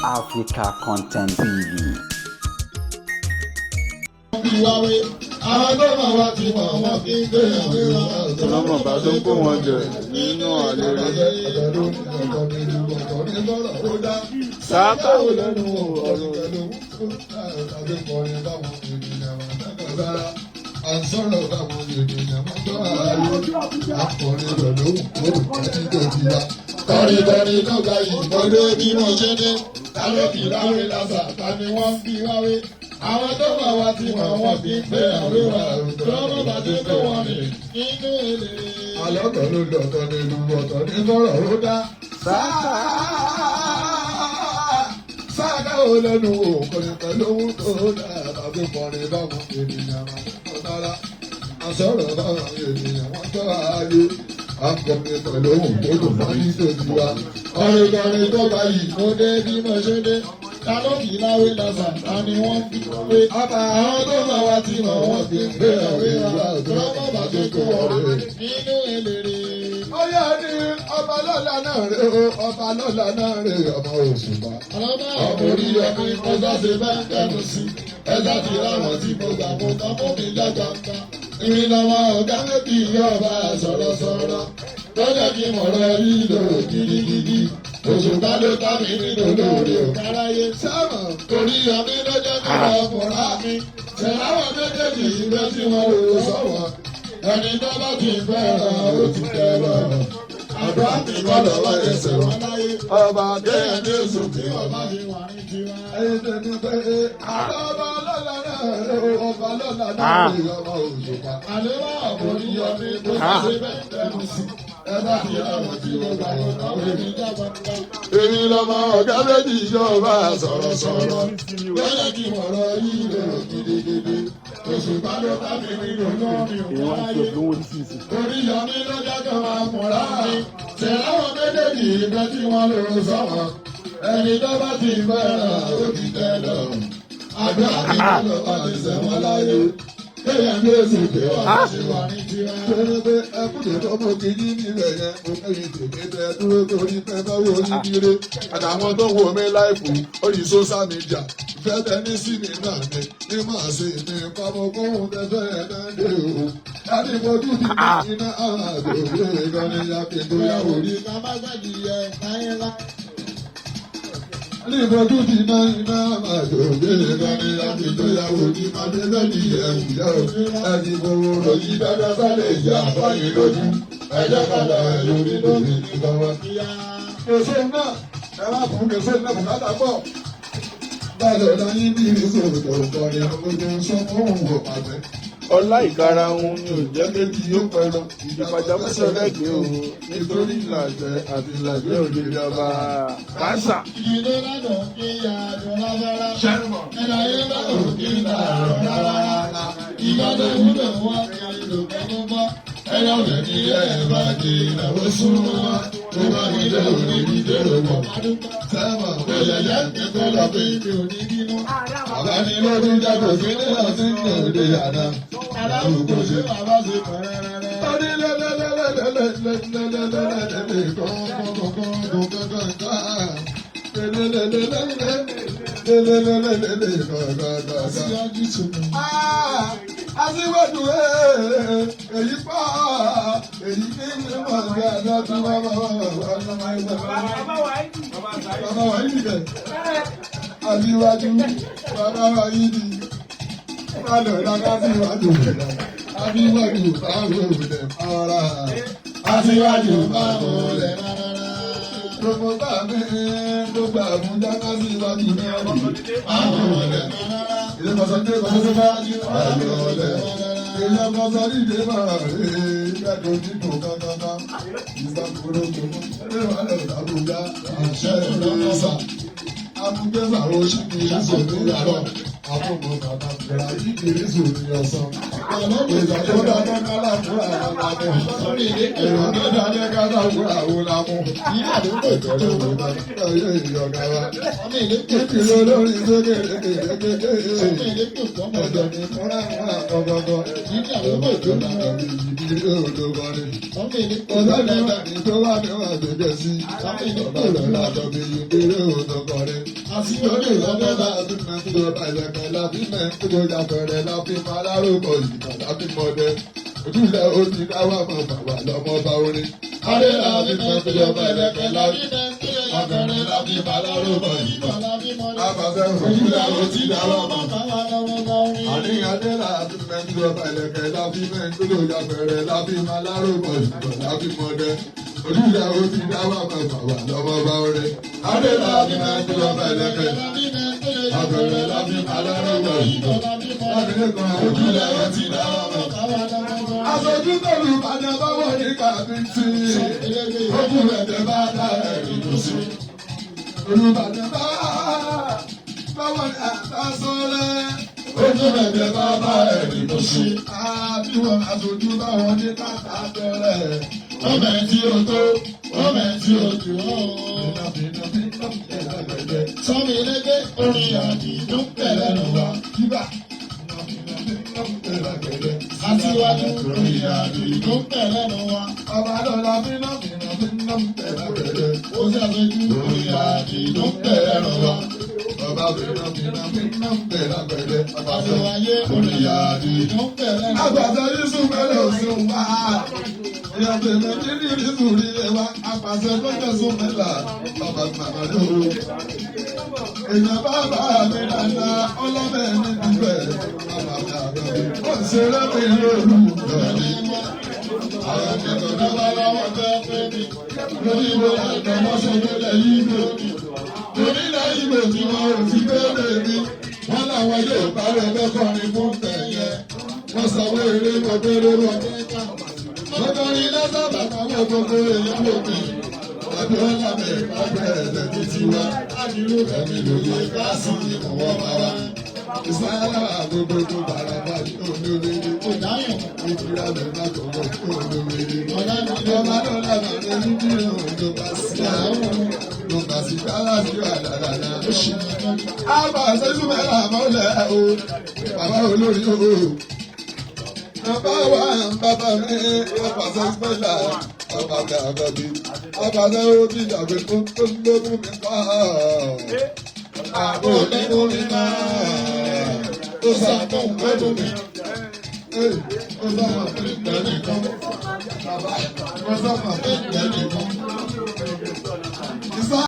Africa Content TV. Àwọn tó máa wá ti mọ̀ wọ́n kí n gbé àwọn ọlọ́mọ bá tó kó wọn jẹ nínú àlèrè. Sáàkà ò lẹ́nu ọ̀rọ̀. Àǹsọ̀rọ̀ báwọn ènìyàn máa ń bá ààrẹ akọrin rẹ̀ lóhùn àti tòbí wa. Kọ́rin tó gba ìmọ̀lé bí mo ṣe dé. Kálọ́kì láwé lásà ta ni wọ́n ń bí wáwé. Àwọn tó bá wa ti mọ̀ wọ́n fi ń gbé àwé wa. Lọ́wọ́ bá ti kó wọn rìn nínú èlé. Àlọ́tọ̀ ló dọ̀tọ̀ nínú ọ̀tọ̀ ní sọ̀rọ̀ ó dá. Sáàkà ò lẹ́nu òkùnrin pẹ̀lú owó tó dá. Tàbí kọrin báwọn ènìyàn máa ń bọ̀ sára. Àsọ̀rọ̀ báwọn ènìyàn wọ́n tọ́ ààyè. Akọrin pẹ̀lú ohun tó dùn mọ́ ní tòjú wa. Kọrin tó bá yìí mo dé bí mo ṣe dé. Kálọ́kì láwé lásà ta ni wọ́n fi wé. Àwọn tó bá wa ti mọ̀ wọ́n fi ń gbé àwé wa. Lọ́wọ́ bá ti kó wọn rè nínú eléré. Ó yá ní ọba lọ́la náà rè o, ọba lọ́la náà rè ọmọ Òṣùpá. Ọmọ orí ọmọ ọjà ṣe bá ń kẹnu sí. Ẹja ti ráwọn tí mo gbà mo kàn fún mi jágbàgbà. Ìrìnàmọ̀ ọ̀gá méjì yọ̀ọ̀bá sọ̀rọ̀sọ̀rọ̀. Lọ́jọ́ kí mọ̀rọ̀ yìí lò gidigidi. Òṣùpá ló ká mi nínú lóore òkáráyé sẹ́wọ̀n. Torí ọmí lọ́jọ́ kí wọ́n fọ̀rọ̀ mi. Ṣẹ̀láwọ̀ méjèèjì ìgbé tí wọ́n rò sọ̀wọ́. Ẹni tó bá ti fẹ́ràn ó ti tẹ̀rọ. Àdó àti kọ́lọ̀ wá ẹsẹ̀ wọn láyé. Ọba kẹ́hìn ní oṣù tí ọba ti wà ní tiwa. Ẹyin tó ní pé ọba lọ́la náà ọba lọ́la náà ní ọba Òṣùpá. Àlewà àbórí ọmí tó bá ṣe bẹ́ẹ̀ tẹ̀lé sí. Ẹ bá ti ráwọn tí ó gbà wọn náà wọ́n ní jábọ̀tà. Èmi lọ́mọ ọ̀gá méjì ìjọba sọ̀rọ̀sọ̀rọ̀. Lọ́jọ́ kí mọ̀rọ̀ yìí lò gidigidi. Òṣùpá ló bá mi nínú náà mi ò wáyé. Orí yọmí lọ́jọ́ kan máa mọ̀ra mi. Ṣẹ̀láwọ̀ méjèèjì ìgbẹ́ tí wọ́n lò sọ̀rọ̀. Ẹni tó bá ti fẹ́ràn ó ti tẹ́ lọ. Àdó àti kọ́lọ̀ wà ní sẹ́wọ̀n láyé. Kéèyàn ní oṣù tí wọ́n ti wà ní tiwa. Ṣé pé ẹkúndé tó mú kí ní nílẹ̀ yẹn? Mo kẹ́yìn tèmi tẹ dúró torí pé bá wo ní kiri. Àtàwọn tó wo mi láìpù orí sóṣà mídíà. Ìfẹ́ tẹ́ní sí mi náà ni ní màá ṣe ní kọ́mọkóhun tẹ́fẹ́ ẹ̀ náà dé o. Láti fojú ti ní iná àwọn àgbèrè ìkànnì yàtọ̀ ìyàwó rí. Ká má gbàdìyẹ káyẹ́lá. Ní ìbọ̀dún ti ná iná àjò ògbélé kan ní láti ìgbéyàwó ní Màdélẹ́nì ẹ̀wùjẹ́ o. Ẹni gbogbo ròyí dáadáa sálẹ̀ ìyá àbáyé lójú. Ẹjẹ́ kàdà ẹ̀ lórí lórí nìkan wá. Kèsè náà ẹ wá fún kèsè náà bùkátà pọ̀. Báyọ̀ láyé ní ìrísòrò tó ń kọrin ojú sọ fún òun wò pàṣẹ. Ọlá ìkara òun ni ò jẹ́ méjì yóò pẹ̀lú ìdìpàjáwọ́sẹ̀ lẹ́gbẹ̀ẹ́ o nítorí ìlàjẹ àti ìlàjẹ òjèlé ọba Kásà. Ìdílé lánàá kí ya àdúrà bára. Ẹ̀rọ ayé lánàá kí ya àdúrà bára. Ìbàdàn ìwúlò wọn kì í lò kẹ́kọ̀ọ́ bọ́. Ẹ̀rọ rẹ̀ ní ẹ̀rọ àti ìnáwó súnmọ́ wa. Tó bá mi dé òní ní dèrò mọ̀. Sẹ́wọ̀n òyẹ̀yẹ́ kẹ́kọ̀ọ́ lọ pé mi ò ní bínú. Bàbá mi lọ́dún jágò sí ní ọ̀sìn ní òde àná. Aláwùjọ ṣe bàbá ṣe pẹ̀rẹ̀rẹ̀. Tọ́ni lẹ́lẹ́lẹ́lẹ́lẹ́lẹ́lẹ́lẹ́lẹ́lẹ́ Aṣíwájú èyí pa èyí kí ní mọ̀ ní àná tí wọ́n bá wà yìí bẹ̀. Aṣíwájú bàbá wà yìí ni wọ́n lọ dáká sí ìwájú rẹ̀ lọ. Aṣíwájú báwo lẹ̀ fara. Aṣíwájú báwo lẹ̀ fara. Gbogbo bá mi gbogbo àbújá ká sí ìwájú ní ọdún. Báwo lẹ̀ fara. Ilé kọ̀sán dé kọ̀sán bá yí báwo lẹ̀ fara. Ilé kọ̀sán dídé máa rè é gbẹ́dọ̀ dídùn kankan. Ìgbà kúrò gbogbo ẹgbẹ́ wà lẹ̀ Àbújá. Àṣẹ ìrẹsà. Amúgbẹ́sà ó ṣì kì í sòdò yàrá. Àbúrò bàbá bẹ̀rẹ̀ ìdílé sòdò yọ̀sán. Ìgbà tó dáná kálá fúra àwọn àmọ́. Èrò tó dáná kálá fúra àwọn àmọ́. Àdúgbò tó tó bá ayé ìyọ̀gá wa. Ìkìlọ̀ lórí sókè kékeré. Ẹ̀jẹ̀ ní fúnra fúnra gbọ̀gbọ̀gbọ̀. Àdúgbò tó dáná ìdílé òdo kọrin. Ọ̀sán nígbà ní tó wà níwọ̀n àgbègbè sí. Ọ̀bá lọ́la tọ́bi ìdílé òdo kọrin. Àsìkòdè lọ́gbẹ́ bá fi máa ń tó balẹ̀kẹ̀ láfi máa ń tó jàpẹ̀rẹ̀ láfi máa lárúkọ ìtàn láfi mọ̀dẹ. Ojúlẹ̀ ó ti dáwà mọ̀ bàbá lọ́mọ bá orin. Adé láfi máa ń tó balẹ̀kẹ̀ láfi máa ń tó jàpẹ̀rẹ̀ láfi máa lárúkọ ìtàn láfi mọ̀dẹ. Àbàfẹ́ ojúlẹ̀ ó ti dáwà mọ̀ bàbá lọ́mọ bá orin. Adé láfi máa ń tó balẹ̀kẹ̀ láfi máa ń tó jàpẹ̀rẹ̀ láfi máa lárúkọ ìtàn láfi mọ̀dẹ. Ojúlẹ̀ ó ti dáwà mọ̀ bàbá lọ́mọ bá orin. Adé láfi máa ń tó balẹ̀kẹ̀ àbẹ̀rẹ̀ láfi alárẹ̀wọ̀ ìbọn lábẹ́lẹ̀ kan ojúlẹ̀ ó ti dáwà mọ̀. Aṣojú tẹ̀lú ìbàdàn bá wọ̀ ní kàbíntì. Ogun ẹ̀jẹ̀ bá dá ẹ̀rí ló sí. Olùbàdàn bá wọ̀ ní àtàsọ́rẹ́. Ogun ẹ̀jẹ̀ bá bá ẹ̀rí ló sí. Àbíwọ̀n aṣojú bá wọ̀ ní kàtàkẹ́rẹ́. Ọmọ ẹ̀ tí o tó, ọmọ ẹ̀ tí o jù ọ́. Sọ́mi lẹ́gbẹ́ orin àdìdún pẹ̀lẹ́ lọ wá. Aṣíwájú orin àdìdún pẹ̀lẹ́ lọ wá. Ọba lọ́la bínú pẹ̀lẹ́ pẹ̀lẹ́. Ó ṣàṣojú orin àdìdún pẹ̀lẹ́ lọ wá. Ọba bínú pẹ̀lẹ́ pẹ̀lẹ́. Àṣọ ayé orin àdìdún pẹ̀lẹ́ lọ wá. Àgbàdo Yusuf pẹ̀lẹ́ òsùn wá. Ìyàtọ̀ ìmọ̀tí ní ìrísù rí ẹwà. Àpàṣẹ lọ́jọ́ sún mẹ́la. Ọba màmá lóru. Èèyàn bàbá mi dàda ọlọ́bẹ̀ ní ìbẹ̀. Ó ń ṣe lọ́bẹ̀ lóru. Àwọn akẹ́kọ̀ọ́ náà wá lọ́wọ́ tẹ́ pé mi. Lórí ìwé àìkọ́mọ́sọ̀ lólẹ̀ yìí lórí. Onílẹ̀ ìbò tí wọ́n ò ti bẹ̀rẹ̀ mi. Wọ́n làwọn yóò parẹ́ lọ́kọ̀ọ́rin fún tẹ̀yẹ. Wọ́n sanwó eré wọn bẹ̀rẹ̀ wọn. Lọ́kọ̀ọ́rin lọ́sọ̀ bàbá wọn gbogbo èèyàn lòdì. Àbí wọn lábẹ́ ìpàdé ẹ̀rẹ́ tó ti wá. Àdúró ẹ̀mí lòye gáàsì ìmọ̀wọ́ máa wá. Ìsáyà gbogbo tó bàrà bá ní olóore. Ìdáyọ̀ ìfira lè má tọ̀wọ̀ tó olóore. Ọba tó lábà rẹ̀ ní bí òun bá sí àwọn ló bá sí kálá sí àdàdàdà. Àgbà sẹ́sùn mẹ́ta mọ́lẹ̀ o, bàbá olórí o. Bàbá wa bàbá mi, bàbá sẹ́sùn mẹ́ta. Ọba mi àgọ́bí, ọba mi ó ti dàgbé tó lókun mi kọ́. Àbò nínú mi náà, ó sàtọ̀ pẹ̀lú mi. Ó sọ̀rọ̀ pé ìgbẹ́ni kan. Ó sọ̀rọ̀ pé ìgbẹ́ni kan.